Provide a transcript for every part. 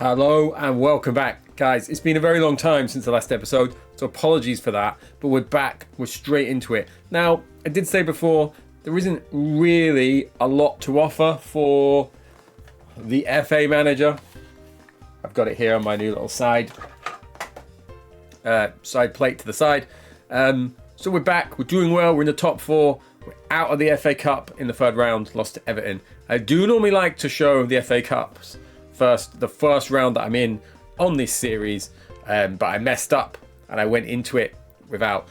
Hello and welcome back, guys. It's been a very long time since the last episode, so apologies for that, but we're back. We're straight into it. Now, I did say before, there isn't really a lot to offer for the FA manager. I've got it here on my new little side plate to the side. So we're back. We're doing well. We're in the top four. We're out of the FA Cup in the third round, lost to Everton. I do normally like to show the FA Cups the first round that I'm in on this series, but I messed up and I went into it without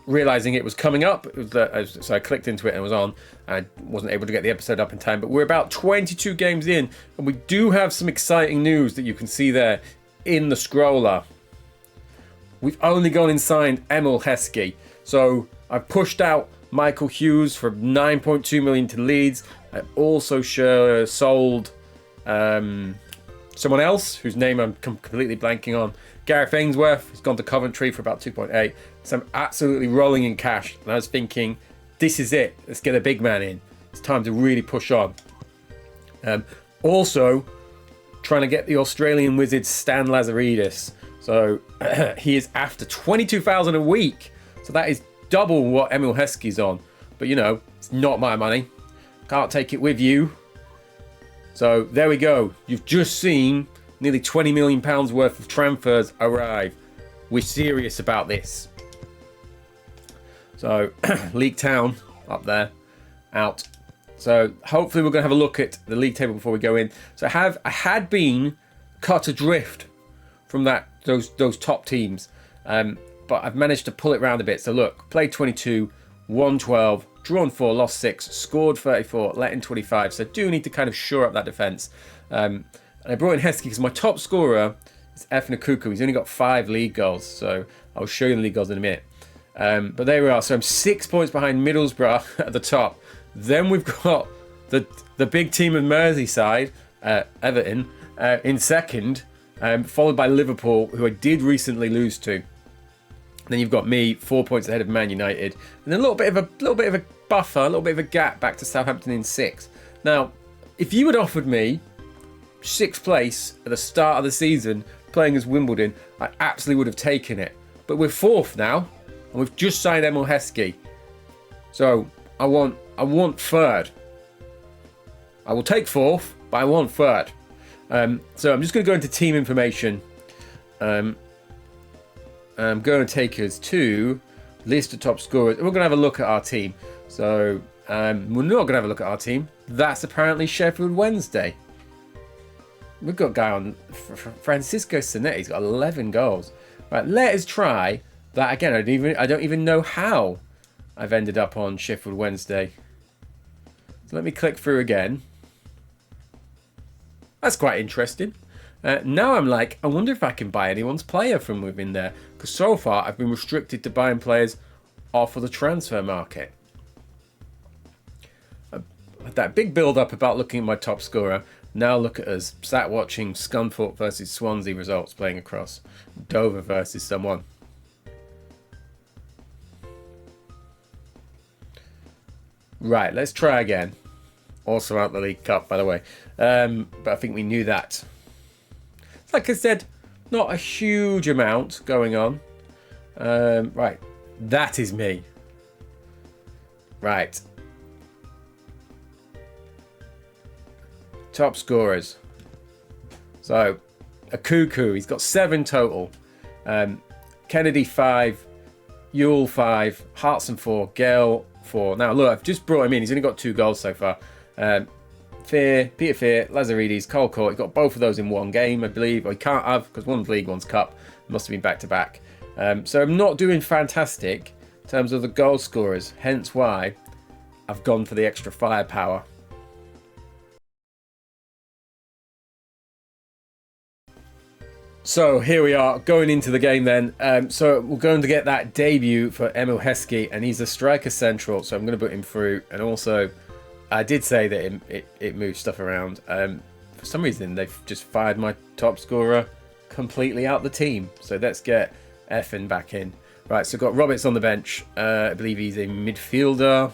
realizing it was coming up. So I clicked into it and it was on. I wasn't able to get the episode up in time, but we're about 22 games in and we do have some exciting news that you can see there in the scroller. We've only gone and signed Emil Heskey. So I've pushed out Michael Hughes for 9.2 million to Leeds. I also sold someone else whose name I'm completely blanking on. Gareth Ainsworth has gone to Coventry for about 2.8. So I'm absolutely rolling in cash. And I was thinking, this is it. Let's get a big man in. It's time to really push on. Also, trying to get the Australian wizard Stan Lazaridis. So he is after 22,000 a week. So that is double what Emil Heskey's on. But you know, it's not my money. Can't take it with you. So there we go. You've just seen nearly £20 million worth of transfers arrive. We're serious about this. So League Town up there, out. So hopefully we're going to have a look at the league table before we go in. So I had been cut adrift from those top teams, but I've managed to pull it round a bit. So look, played 22, won 12, drawn 4, lost 6, scored 34, let in 25. So I do need to kind of shore up that defence. And I brought in Heskey because my top scorer is Efan Akuku. He's only got 5 league goals, so I'll show you the league goals in a minute. But there we are. So I'm 6 points behind Middlesbrough at the top. Then we've got the big team of Merseyside, Everton, in second, followed by Liverpool, who I did recently lose to. Then you've got me 4 points ahead of Man United, and a little bit of a buffer, a little bit of a gap back to Southampton in 6th. Now, if you had offered me 6th place at the start of the season playing as Wimbledon, I absolutely would have taken it. But we're 4th now, and we've just signed Emil Heskey. So I want 3rd. I will take 4th, but I want 3rd. So I'm just going to go into team information. I'm going to take us to list of top scorers. We're going to have a look at our team. So we're not going to have a look at our team. That's apparently Sheffield Wednesday. We've got a guy on Francisco Sonetti. He's got 11 goals. Right, let us try that again. I don't even know how I've ended up on Sheffield Wednesday. So let me click through again. That's quite interesting. Now I'm like, I wonder if I can buy anyone's player from within there. Because so far, I've been restricted to buying players off of the transfer market. That big build-up about looking at my top scorer. Now look at us, sat watching Scunthorpe versus Swansea results playing across. Dover versus someone. Right, let's try again. Also out the League Cup, by the way. But I think we knew that. Like I said, not a huge amount going on. Right, that is me. Right. Top scorers. So, Akuku, he's got 7 total. Kennedy 5, Ewell 5, Hartson 4, Gale 4. Now look, I've just brought him in. He's only got 2 goals so far. Peter Fear, Lazaridis, Cole Court. He got both of those in one game, I believe. Or he can't have, because one's league, one's cup. Must have been back to back. So I'm not doing fantastic in terms of the goal scorers. Hence why I've gone for the extra firepower. So here we are, going into the game then. So we're going to get that debut for Emil Heskey, and he's a striker central, so I'm going to put him through. And also, I did say that it moves stuff around. For some reason, they've just fired my top scorer completely out the team. So let's get Effin back in. Right, so we've got Roberts on the bench. I believe he's a midfielder.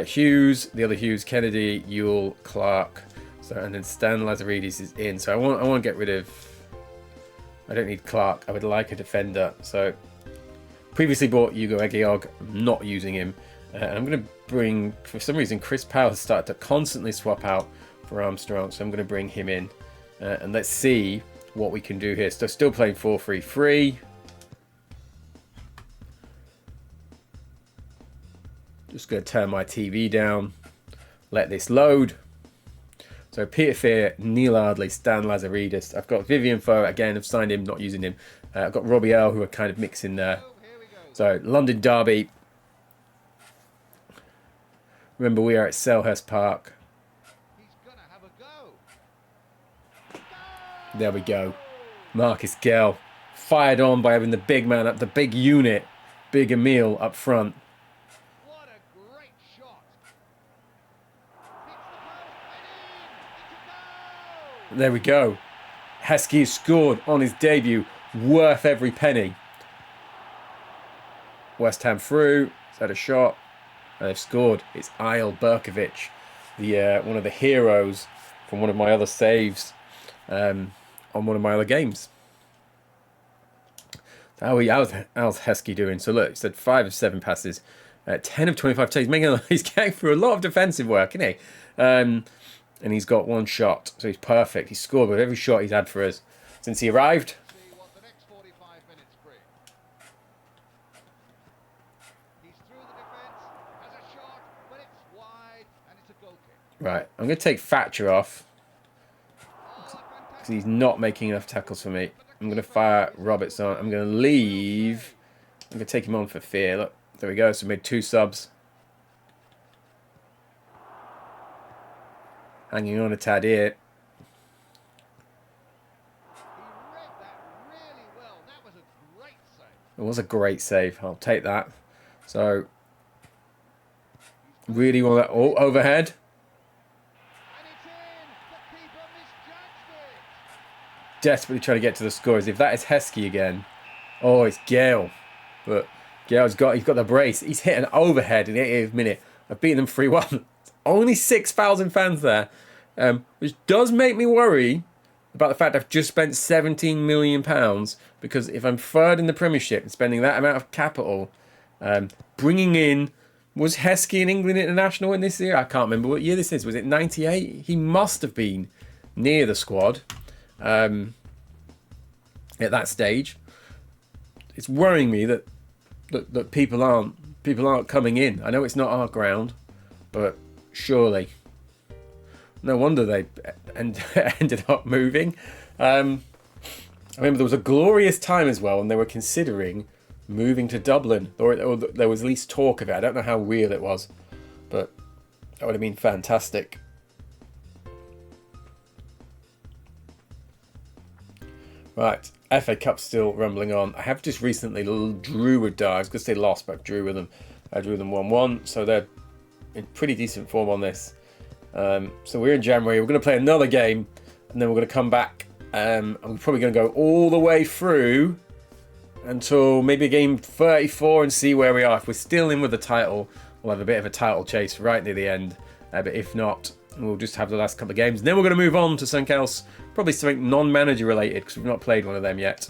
Hughes, the other Hughes, Kennedy, Ewell, Clark. So, and then Stan Lazaridis is in. So I want to get rid of... I don't need Clark. I would like a defender. So previously bought Hugo Egiog. I'm not using him. And I'm going to bring... For some reason, Chris Powell started to constantly swap out for Armstrong. So I'm going to bring him in. And let's see what we can do here. So still playing 4-3-3. Just going to turn my TV down. Let this load. So Peter Fear, Neil Ardley, Stan Lazaridis. I've got Vivian Foe. Again, I've signed him, not using him. I've got Robbie Earle, who are kind of mixing there. So London Derby. Remember, we are at Selhurst Park. There we go. Marcus Gell. Fired on by having the big man up, the big unit. Big Emil up front. There we go. Heskey has scored on his debut. Worth every penny. West Ham through. He's had a shot. And they've scored. It's Ail Berkovic, the one of the heroes from one of my other saves on one of my other games. How's Heskey doing? So look, he said 5 of 7 passes. 10 of 25 takes. He's getting through a lot of defensive work, isn't he? And he's got 1 shot, so he's perfect. He's scored with every shot he's had for us since he arrived. Right, I'm going to take Thatcher off because he's not making enough tackles for me. I'm going to fire Roberts on. I'm going to leave. I'm going to take him on for Fear. Look, there we go. So we made 2 subs. Hanging on a tad here. It was a great save. I'll take that. So, really want that. Oh, overhead. Desperately trying to get to the scores. If that is Heskey again. Oh, it's Gale. But Gale's he's got the brace. He's hit an overhead in the 80th minute. I've beaten them 3-1. Only 6,000 fans there. Which does make me worry about the fact I've just spent £17 million, because if I'm third in the Premiership and spending that amount of capital, bringing in, was Heskey an England international in this year? I can't remember what year this is. Was it 98? He must have been near the squad at that stage. It's worrying me that people aren't coming in. I know it's not our ground, but surely. No wonder they ended up moving. I remember there was a glorious time as well, and they were considering moving to Dublin, or there was at least talk of it. I don't know how real it was, but that would have been fantastic. Right, FA Cup still rumbling on. I have just recently drew with Dar. I was going to say lost, but I drew with them. I drew them 1-1, so they're in pretty decent form on this. So we're in January. We're going to play another game, and then we're going to come back. And we're probably going to go all the way through until maybe game 34 and see where we are. If we're still in with the title, we'll have a bit of a title chase right near the end. But if not, we'll just have the last couple of games. And then we're going to move on to something else, probably something non-manager related, because we've not played one of them yet.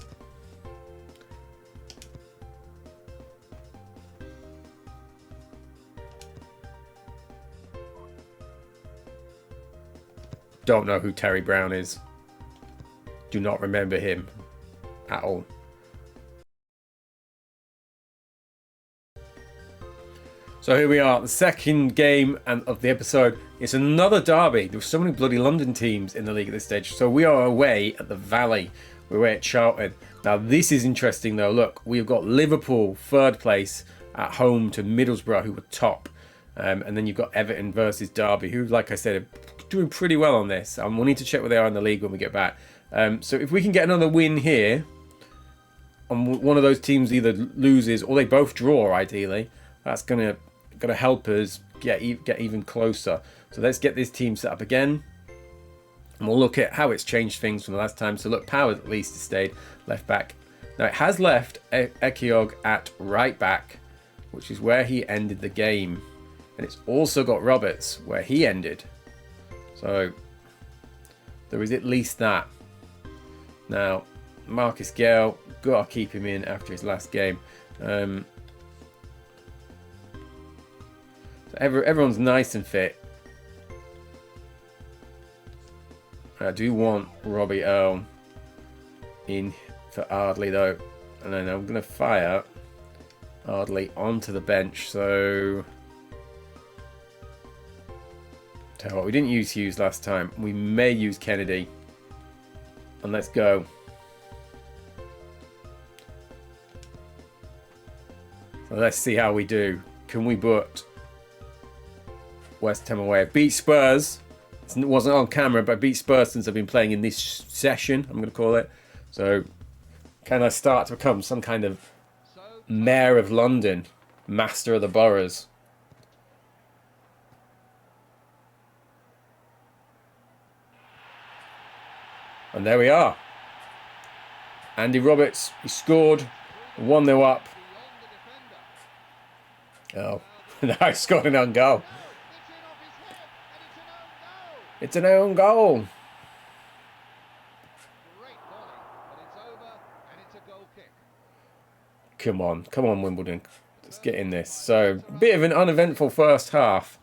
Don't know who Terry Brown is. Do not remember him at all. So here we are, the second game of the episode. It's another derby. There's so many bloody London teams in the league at this stage. So we are away at the Valley. We're away at Charlton. Now this is interesting though. Look, we've got Liverpool third place at home to Middlesbrough, who were top. And then you've got Everton versus Derby, who, like I said, are doing pretty well on this. We'll need to check where they are in the league when we get back. So if we can get another win here, and one of those teams either loses or they both draw, ideally, that's gonna help us get even closer. So let's get this team set up again, and we'll look at how it's changed things from the last time. So look, Power at least has stayed left back. Now it has left Ekiog at right back, which is where he ended the game. And it's also got Roberts where he ended. So There is at least that. Now, Marcus Gale, gotta keep him in after his last game. So everyone's nice and fit. I do want Robbie Earl in for Ardley though, and then I'm gonna fire Ardley onto the bench. So tell you what, we didn't use Hughes last time. We may use Kennedy, and let's go. So let's see how we do. Can we put West Ham away? Beat Spurs. It wasn't on camera, but I beat Spurs since I've been playing in this session, I'm going to call it. So, can I start to become some kind of mayor of London, master of the boroughs? And there we are. Andy Roberts, he scored, 1-0 up. Oh, now he scored an own goal. It's an own goal. Come on, Wimbledon. Let's get in this. So, bit of an uneventful first half.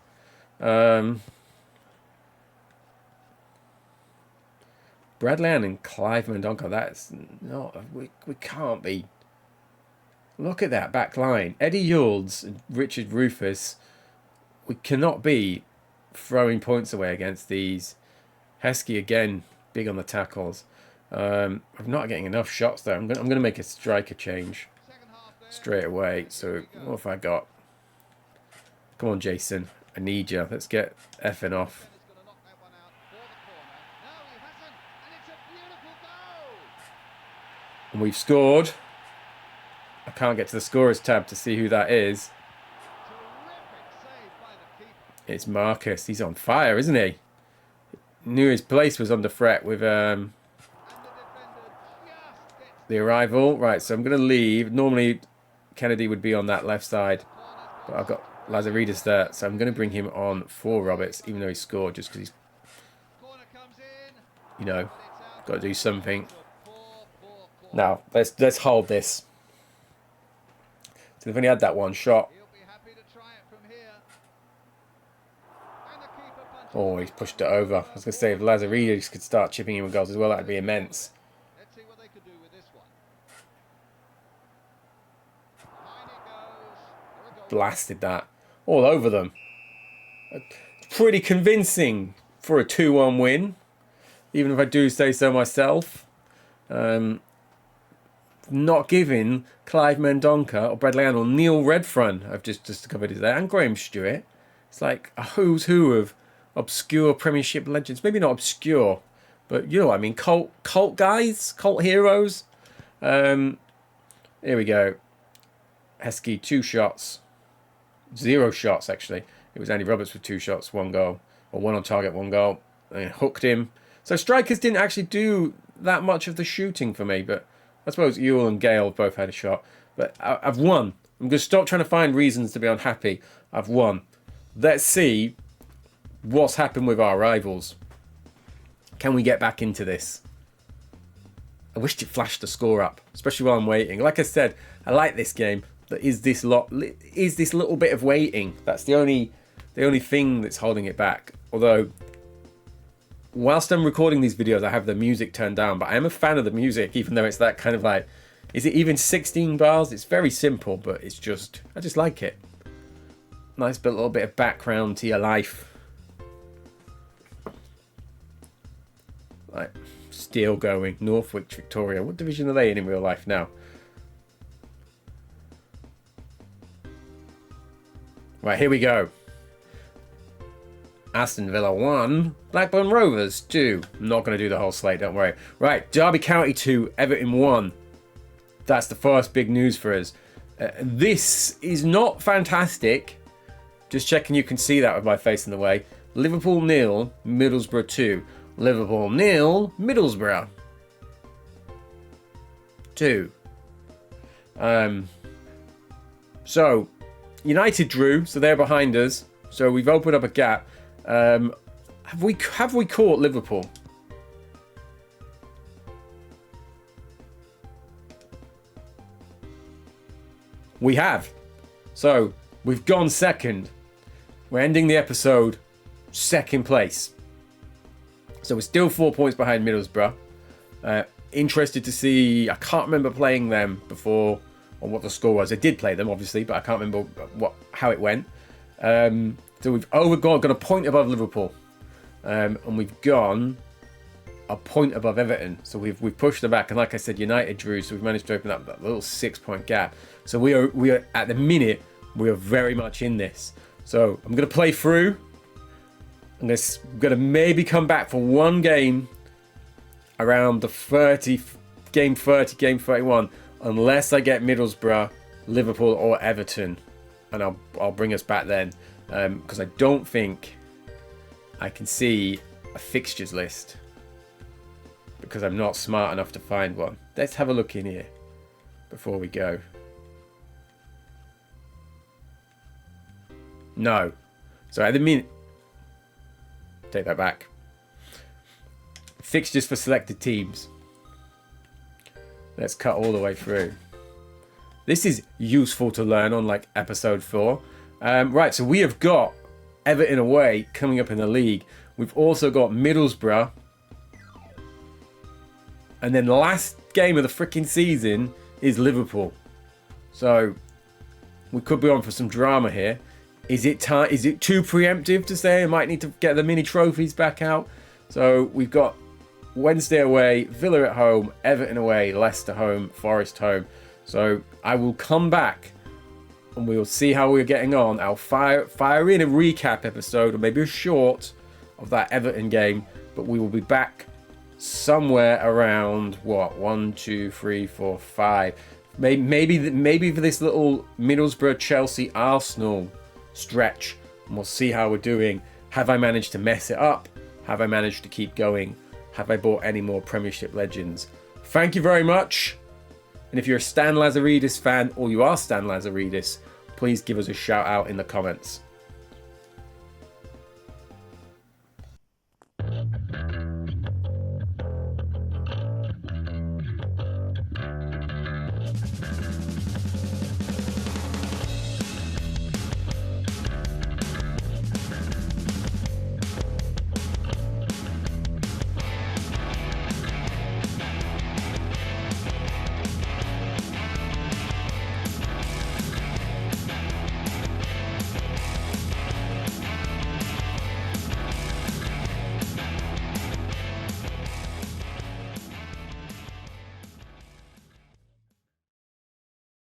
Bradley Ann and Clive Mendonca. That's not. We can't be. Look at that back line. Eddie Youlds and Richard Rufus. We cannot be throwing points away against these. Heskey again, big on the tackles. I'm not getting enough shots there. I'm gonna make a striker change straight away. So what have I got? Come on, Jason. I need you. Let's get effing off. And we've scored. I can't get to the scorers tab to see who that is. It's Marcus. He's on fire, isn't he? Knew his place was under threat with the arrival. Right, so I'm going to leave. Normally, Kennedy would be on that left side. But I've got Lazaridis there. So I'm going to bring him on for Roberts, even though he scored, just because he's, you know, got to do something. Now, let's hold this. So they've only had that one shot. Oh, he's pushed it over. I was going to say, if Lazaridis could start chipping in with goals as well, that would be immense. Let's see what they could do with this one. Blasted that. All over them. Pretty convincing for a 2-1 win. Even if I do say so myself. Not giving Clive Mendonca or Bradley Ann or Neil Redfern, I've just discovered is there, and Graham Stewart. It's like a who's who of obscure Premiership legends. Maybe not obscure, but you know what I mean. Cult guys, cult heroes. Here we go. Heskey, 2 shots. 0 shots, actually. It was Andy Roberts with 2 shots, 1 goal. Or 1 on target, 1 goal. And hooked him. So strikers didn't actually do that much of the shooting for me, but I suppose Ewell and Gale both had a shot. But I've won. I'm going to stop trying to find reasons to be unhappy. I've won. Let's see what's happened with our rivals. Can we get back into this? I wished it flashed the score up, especially while I'm waiting. Like I said, I like this game. There is this little bit of waiting. That's the only thing that's holding it back. Although, whilst I'm recording these videos, I have the music turned down, but I am a fan of the music, even though it's that kind of like, is it even 16 bars? It's very simple, but it's just, I just like it. Nice little bit of background to your life. Like, still going. Northwich, Victoria. What division are they in real life now? Right, here we go. Aston Villa 1, Blackburn Rovers 2. I'm not going to do the whole slate, don't worry. Right, Derby County 2, Everton 1. That's the first big news for us. This is not fantastic. Just checking you can see that with my face in the way. Liverpool 0, Middlesbrough 2. Liverpool 0, Middlesbrough 2. So, United drew, so they're behind us. So we've opened up a gap. Have we caught Liverpool? We have. So we've gone second. We're ending the episode second place. So we're still 4 points behind Middlesbrough. Interested to see. I can't remember playing them before or what the score was. I did play them, obviously, but I can't remember how it went. So we've gone a point above Liverpool, and we've gone a point above Everton. So we've pushed them back, and like I said, United drew, so we've managed to open up that little 6 point gap. So we are at the minute, we are very much in this. So I'm going to play through. I'm going to maybe come back for one game around the game 31, unless I get Middlesbrough, Liverpool, or Everton, and I'll bring us back then, because I don't think I can see a fixtures list because I'm not smart enough to find one. Let's have a look in here before we go. No. So at the minute, take that back. Fixtures for selected teams. Let's cut all the way through. This is useful to learn on like episode 4. Right, so we have got Everton away coming up in the league. We've also got Middlesbrough. And then the last game of the freaking season is Liverpool. So we could be on for some drama here. Is it too preemptive to say I might need to get the mini trophies back out? So we've got Wednesday away, Villa at home, Everton away, Leicester home, Forest home. So I will come back and we'll see how we're getting on. I'll fire in a recap episode or maybe a short of that Everton game, but we will be back somewhere around what 1, 2, 3, 4, 5. Maybe for this little Middlesbrough, Chelsea, Arsenal stretch, and we'll see how we're doing. Have I managed to mess it up? Have I managed to keep going? Have I bought any more Premiership legends? Thank you very much. And if you're a Stan Lazaridis fan or you are Stan Lazaridis, please give us a shout out in the comments.